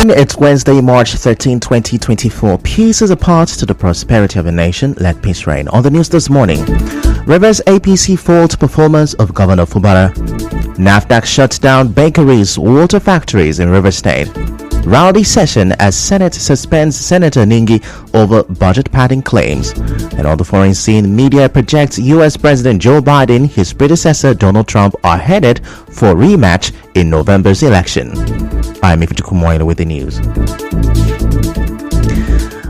Morning, it's Wednesday, March 13, 2024. Peace is a path to the prosperity of a nation. Let peace reign. On the news this morning, Rivers APC fault performance of Governor Fubara. NAFDAC shuts down bakeries, water factories in Rivers State. Rowdy session as Senate suspends Senator Ningi over budget padding claims. And on the foreign scene, media projects U.S. President Joe Biden, his predecessor Donald Trump are headed for a rematch in November's election. I'm Ifeanyi Kumoyelo with the news.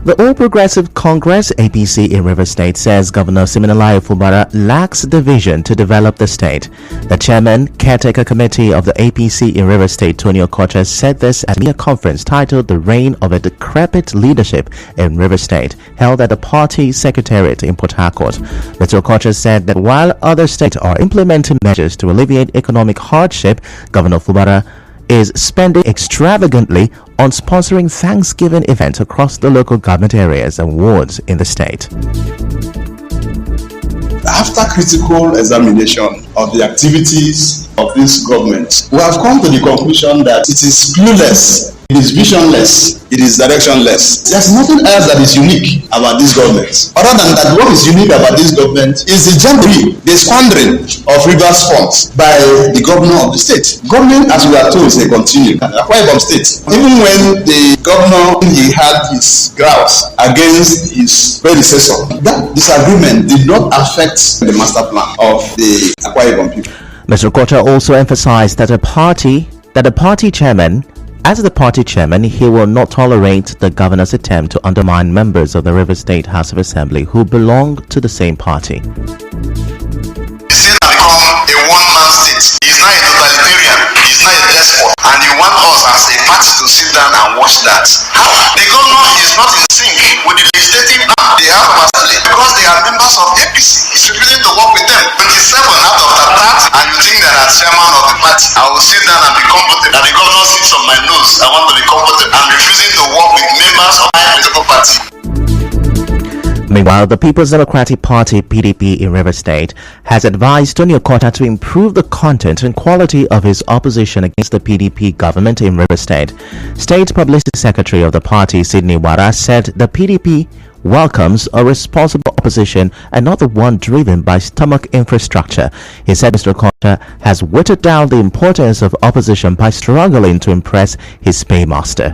The All Progressive Congress APC in Rivers State says Governor Siminalayi Fubara lacks the vision to develop the state. The chairman, caretaker committee of the APC in Rivers State, Tony Okocha, said this at a media conference titled The Reign of a Decrepit Leadership in Rivers State, held at the party secretariat in Port Harcourt. Mr. Okocha said that while other states are implementing measures to alleviate economic hardship, Governor Fubara is spending extravagantly on sponsoring Thanksgiving events across the local government areas and wards in the state. After critical examination of the activities of this government, we have come to the conclusion that it is clueless, it is visionless, it is directionless. There's nothing else that is unique about this government. Other than that, what is unique about this government is the jamboree, the squandering of rivers funds by the governor of the state. Government, as we are told, is a continuum. Akwa Ibom State, even when the governor he had his grouse against his predecessor, that disagreement did not affect the master plan of the Akwa Ibom people. Mr. Okocha also emphasized that the party chairman, he will not tolerate the governor's attempt to undermine members of the Rivers State House of Assembly who belong to the same party. The state has become a one-man state. He's not a totalitarian. He's not a despot. And you want us as a party to sit down and watch that. How? The governor is not in sync with the legislative arm, the House of Assembly, because they are members of APC. He's refusing to work with them. 27 out of that, and you think that as chairman of the party, I will sit down and be competent. That the governor sits on my nose. I want to be competent. I'm refusing to work with members of my political party. Meanwhile, the People's Democratic Party (PDP) in Rivers State has advised Tony Okocha to improve the content and quality of his opposition against the PDP government in Rivers State. State Publicity Secretary of the party, Sidney Wara, said the PDP welcomes a responsible opposition and not the one driven by stomach infrastructure. He said Mr. Okocha has watered down the importance of opposition by struggling to impress his paymaster.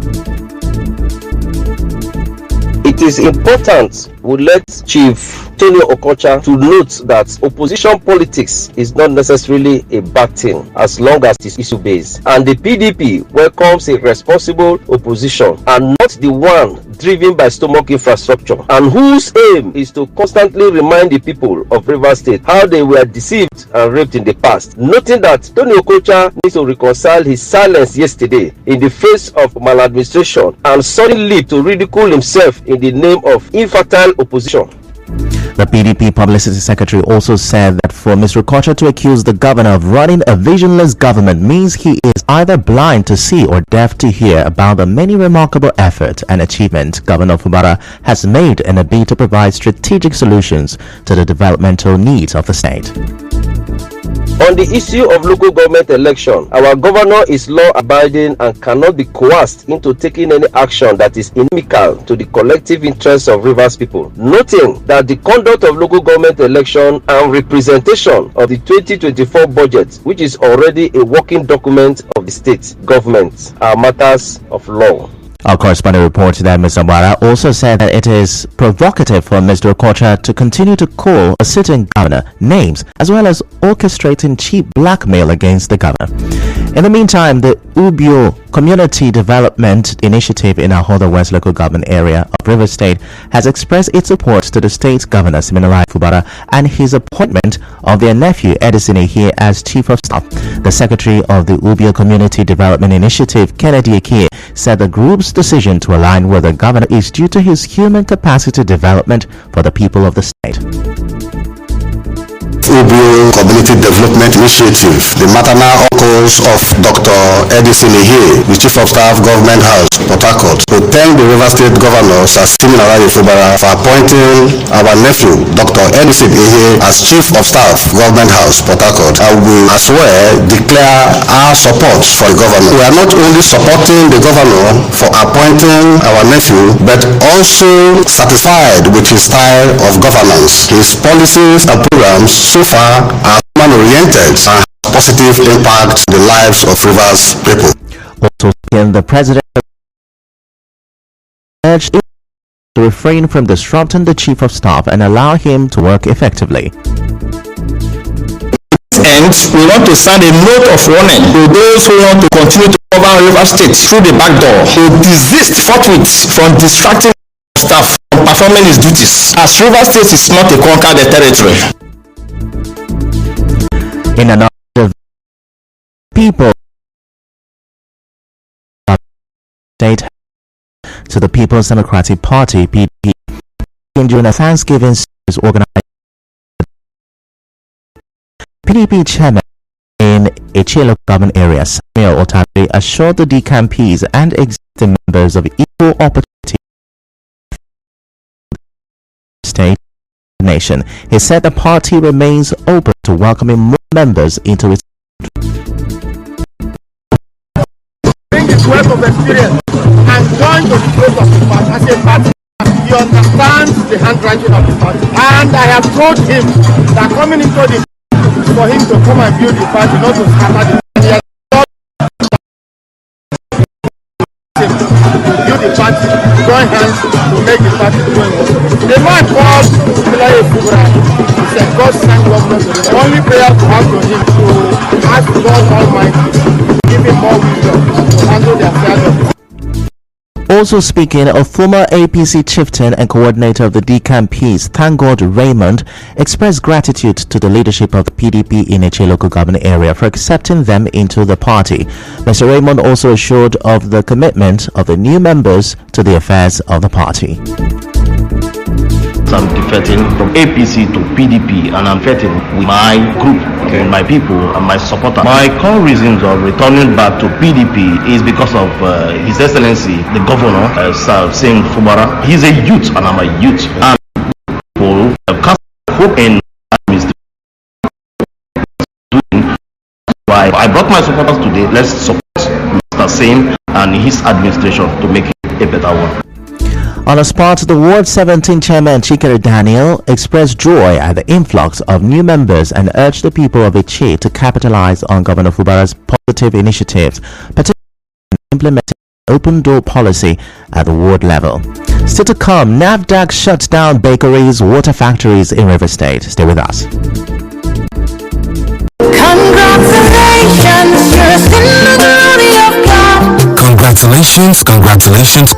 It is important we let Chief Tony Okocha to note that opposition politics is not necessarily a bad thing as long as it is issue based, and the PDP welcomes a responsible opposition and not the one driven by stomach infrastructure, and whose aim is to constantly remind the people of Rivers State how they were deceived and raped in the past. Noting that Tony Okocha needs to reconcile his silence yesterday in the face of maladministration and suddenly to ridicule himself in the name of infertile opposition. The PDP Publicity Secretary also said that for Mr. Okocha to accuse the governor of running a visionless government means he is either blind to see or deaf to hear about the many remarkable efforts and achievements Governor Fubara has made in a bid to provide strategic solutions to the developmental needs of the state. On the issue of local government election, our governor is law-abiding and cannot be coerced into taking any action that is inimical to the collective interests of Rivers people. Noting that the conduct of local government election and representation of the 2024 budget, which is already a working document of the state government, are matters of law. Our correspondent reported that Mr. Wara also said that it is provocative for Mr. Okocha to continue to call a sitting governor names as well as orchestrating cheap blackmail against the governor. In the meantime, the Ubio Community Development Initiative in Ahoda West local government area of Rivers State has expressed its support to the state governor Siminalayi Fubara and his appointment of their nephew Edison Ehie as chief of staff. The secretary of the Ubio Community Development Initiative, Kennedy Eke, said the group's decision to align with the governor is due to his human capacity development for the people of the state. Ubio Community Development Initiative, the maternal uncles of Dr. Edison Ihe, the Chief of Staff, Government House, Port Harcourt, to thank the River State Governor, Sir Stephen Fubara, for appointing our nephew, Dr. Edison Ihe, as Chief of Staff, Government House, Port Harcourt. I will as well declare our support for the governor. We are not only supporting the governor for appointing our nephew, but also satisfied with his style of governance. His policies and programs so far are human-oriented and have positive impact on the lives of Rivers people. Also, the president urged to refrain from disrupting the chief of staff and allow him to work effectively. And we want to send a note of warning to those who want to continue to govern River State through the back door to desist forthwith from distracting staff from performing his duties, as River State is not a conquered territory. In another, people state to the People's Democratic Party (PDP) during a Thanksgiving service organized. PDP chairman in Ichilo government area, Samuel Otari, assured the DCAMPs and existing members of equal opportunity state nation. He said the party remains open to welcoming more members into its. Bring his wealth of experience and join to the growth of the party. As a party, he understands the handwriting of the party, and I have told him that coming into the for him to come and build the party, not to scatter the party. He has to build the party, join hands to make the party going on. The man called Bilai Fubra is a God-sent government. The only prayer to have to him to ask God Almighty to give him more wisdom to handle the affairs of the. Also speaking, a former APC chieftain and coordinator of the DCAMPs, Thank God Raymond, expressed gratitude to the leadership of the PDP in Eche local government area for accepting them into the party. Mr. Raymond also assured of the commitment of the new members to the affairs of the party. I'm defecting from APC to PDP, and I'm fighting with my group, and my people and my supporters. My core reasons of returning back to PDP is because of His Excellency the Governor, Sir Stephen Fubara. He's a youth and I'm a youth, and people cast hope in why I brought my supporters today. Let's support Mr. Singh and his administration to make it a better one. On a spot, the Ward 17 chairman Chikere Daniel expressed joy at the influx of new members and urged the people of Ichi to capitalize on Governor Fubara's positive initiatives, particularly in implementing open door policy at the ward level. Still to come, NAFDAC shuts down bakeries, water factories in River State. Stay with us. Congratulations, you're still the glory of God. Congratulations.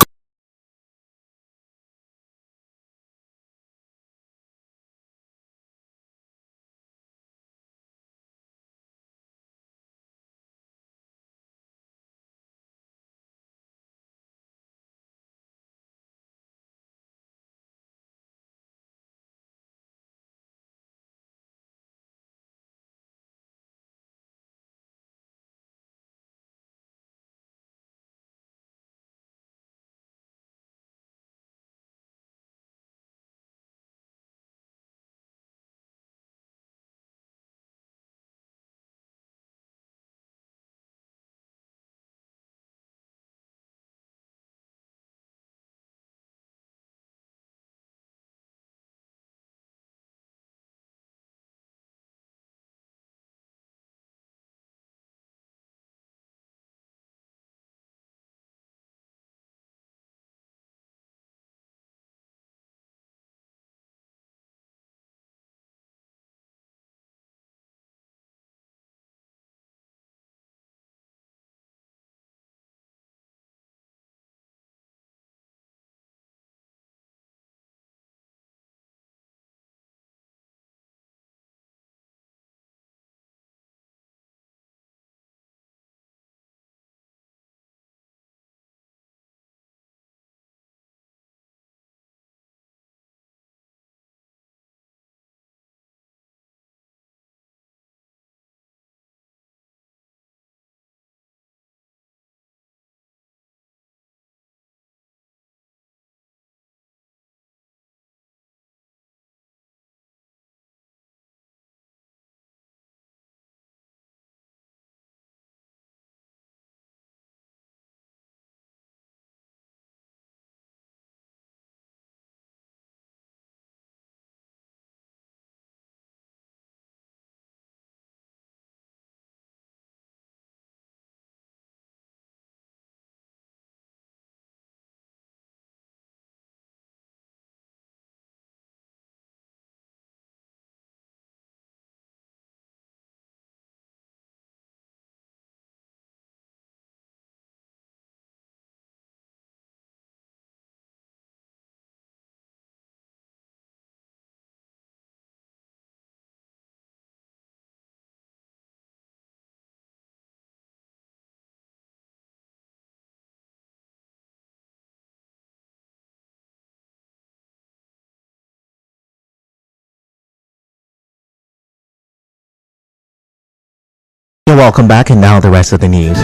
welcome back, and now the rest of the news.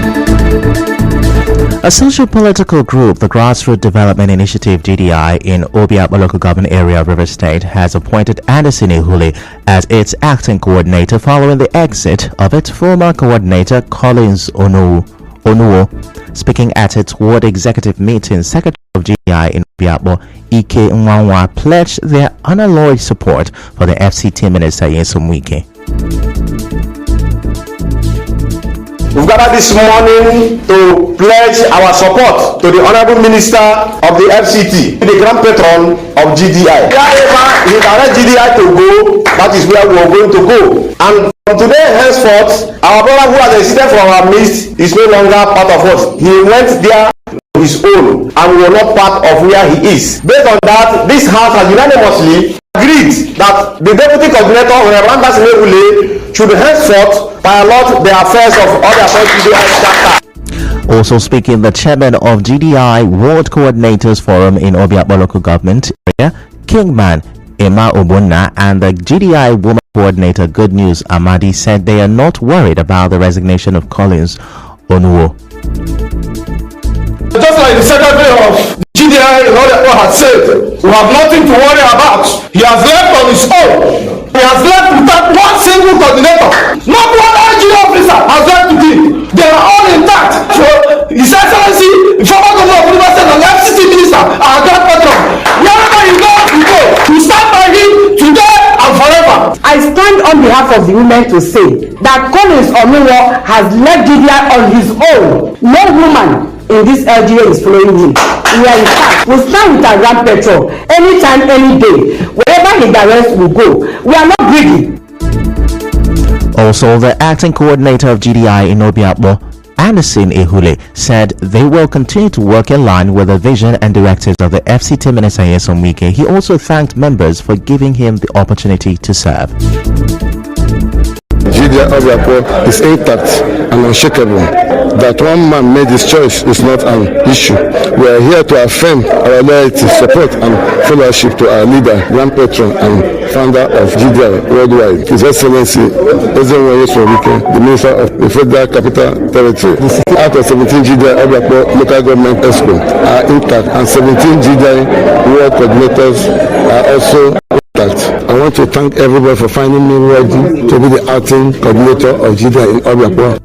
A socio-political group, the Grassroots Development Initiative GDI in Obiakpo local government area of River State, has appointed Anderson Ehule as its acting coordinator following the exit of its former coordinator Collins Onuwo. Speaking at its ward executive meeting, Secretary of GDI in Obiakpo, Ike Nwanwa, pledged their unalloyed support for the FCT Minister Nyesom Wike. We've gathered this morning to pledge our support to the Honorable Minister of the FCT, the Grand Patron of GDI. Wherever he directs GDI to go, that is where we are going to go. And from today henceforth, our brother who has exited from our midst is no longer part of us. He went there on his own and we are not part of where he is. Based on that, this House has unanimously agreed that the Deputy Coordinator, Honorable Anderson Ehule, should henceforth pilot the affairs of other GDI chapter. Also speaking, the chairman of GDI Ward Coordinators Forum in Obiakpo local government area, Kingman Emma Obunna, and the GDI Woman Coordinator Good News Amadi said they are not worried about the resignation of Collins Onuwo. Just like the Secretary of GDI in Obiakpo has said, we have nothing to worry about. He has left on his own. He has left without one single coordinator. Not one IG officer has left to him. They are all intact. So, His Excellency, the former governor of River State and the FCT minister, our grand patron, wherever you go, we stand by him today and forever. I stand on behalf of the women to say that Collins Onuwo has left GDI on his own. No woman in this LGA is following him. We are in fact, we stand with our grand patron anytime, any day. Wherever he directs, we go. We are not greedy. Also, the acting coordinator of GDI in Obiakpo, Anderson Ehule, said they will continue to work in line with the vision and directives of the FCT Minister Nyesom Wike. He also thanked members for giving him the opportunity to serve. GDI Obiakpo is intact and unshakable. That one man made his choice is not an issue. We are here to affirm our loyalty, support and fellowship to our leader, Grand Patron and founder of GDI worldwide, His Excellency Nyesom Wike, the Minister of the Federal Capital Territory. Out of 17 GDI Obiakpo local government expo are intact and 17 GDI world coordinators are also intact. I want to thank everybody for finding me worthy to be the acting coordinator of GDI in Obiakpo.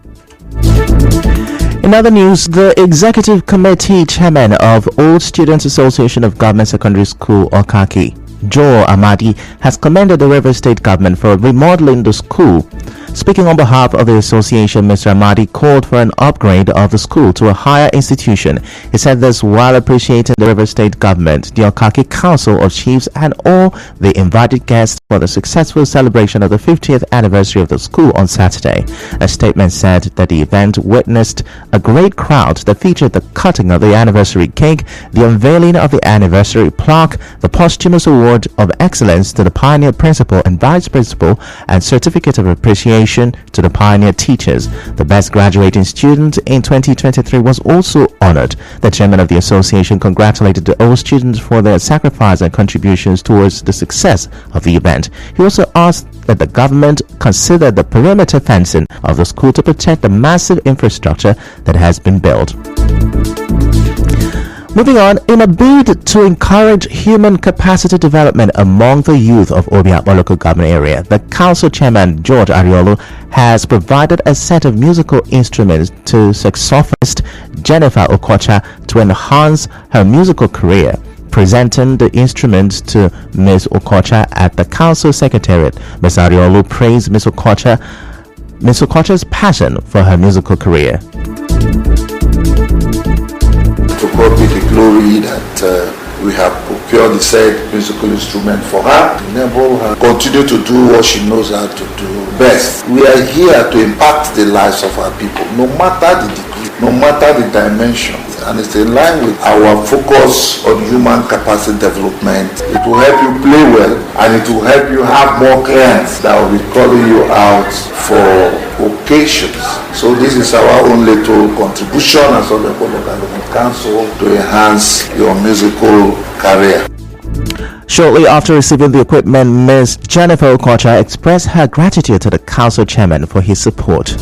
In other news, the Executive Committee Chairman of Old Students Association of Government Secondary School, Okaki, Joe Amadi, has commended the River State government for remodeling the school. Speaking on behalf of the association, Mr. Amadi called for an upgrade of the school to a higher institution. He said this while appreciating the River State government, the Okaki Council of Chiefs, and all the invited guests for the successful celebration of the 50th anniversary of the school on Saturday. A statement said that the event witnessed a great crowd that featured the cutting of the anniversary cake, the unveiling of the anniversary plaque, the posthumous award of excellence to the pioneer principal and vice principal, and certificate of appreciation to the pioneer teachers. The best graduating student in 2023 was also honored. The chairman of the association congratulated the old students for their sacrifice and contributions towards the success of the event. He also asked that the government consider the perimeter fencing of the school to protect the massive infrastructure that has been built. Moving on, in a bid to encourage human capacity development among the youth of Obiakpo local government area, the council chairman George Ariolo has provided a set of musical instruments to saxophonist Jennifer Okocha to enhance her musical career. Presenting the instruments to Ms. Okocha at the council secretariat, Ms. Ariolo praised Ms. Okocha's passion for her musical career. To God be the glory that we have procured the said musical instrument for her, to enable her continue to do what she knows how to do best. We are here to impact the lives of our people, no matter the degree, no matter the dimension, and it's in line with our focus on human capacity development. It will help you play well, and it will help you have more clients that will be calling you out for occasions. So this is our own little contribution as a local government council to enhance your musical career. Shortly after receiving the equipment, Ms. Jennifer Okocha expressed her gratitude to the council chairman for his support.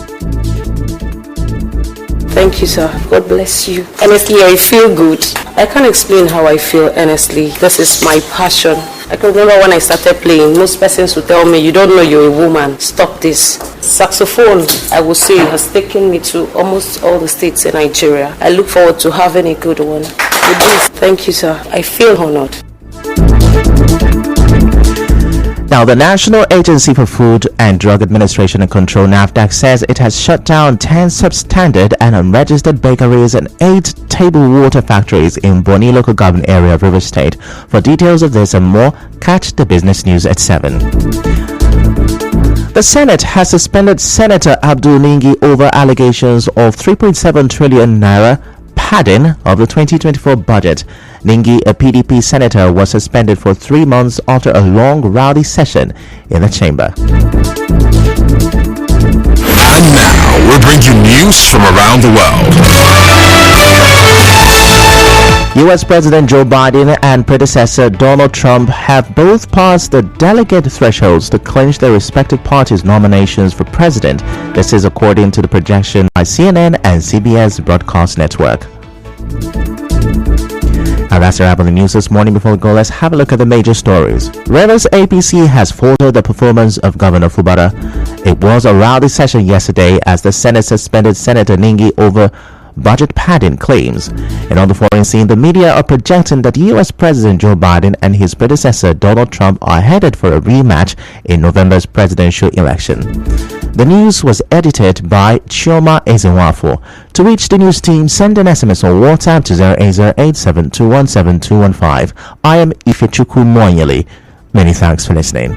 Thank you, sir. God bless you. Honestly, I feel good. I can't explain how I feel, honestly. This is my passion. I can remember when I started playing, most persons would tell me, you don't know you're a woman, stop this. Saxophone, I would say, has taken me to almost all the states in Nigeria. I look forward to having a good one. With this, thank you, sir. I feel honored. Now, the National Agency for Food and Drug Administration and Control, NAFDAC, says it has shut down 10 substandard and unregistered bakeries and 8 table water factories in Boni local government area of Rivers State. For details of this and more, catch the business news at 7. The Senate has suspended Senator Abdul Ningi over allegations of 3.7 trillion naira padding of the 2024 budget. Ningi, a PDP senator, was suspended for 3 months after a long rowdy session in the chamber. And now we'll bring you news from around the world. U.S. President Joe Biden and predecessor Donald Trump have both passed the delegate thresholds to clinch their respective parties' nominations for president. This is according to the projection by CNN and CBS Broadcast Network. Now that's a wrap on the news this morning. Before we go, let's have a look at the major stories. Rivers APC has faltered the performance of Governor Fubara. It was a rowdy session yesterday as the Senate suspended Senator Ningi over budget padding claims. And on the foreign scene, the media are projecting that U.S. President Joe Biden and his predecessor Donald Trump are headed for a rematch in November's presidential election. The news was edited by Chioma Ezenwafo. To reach the news team, send an SMS or WhatsApp to 08087217215. I am Ifechukwu Moanyele. Many thanks for listening.